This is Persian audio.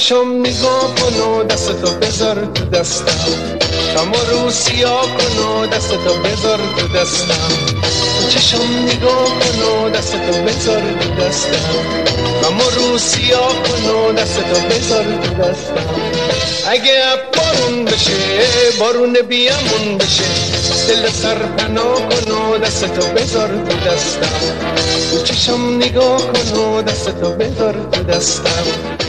چشم نگاه کن و دستتو بذار تو دستم، غم و رو سیاه کن و دستتو بذار تو دستم. تو چشم نگاه کن و دستتو بذار تو دستم، غم و رو سیاه کن و دستتو بذار تو دستم. اگه بارون بشه بارون بیامون بشه، دل سر پناه کن و دستتو بذار تو دستم. تو چشم نگاه کن و دستتو بذار تو دستم.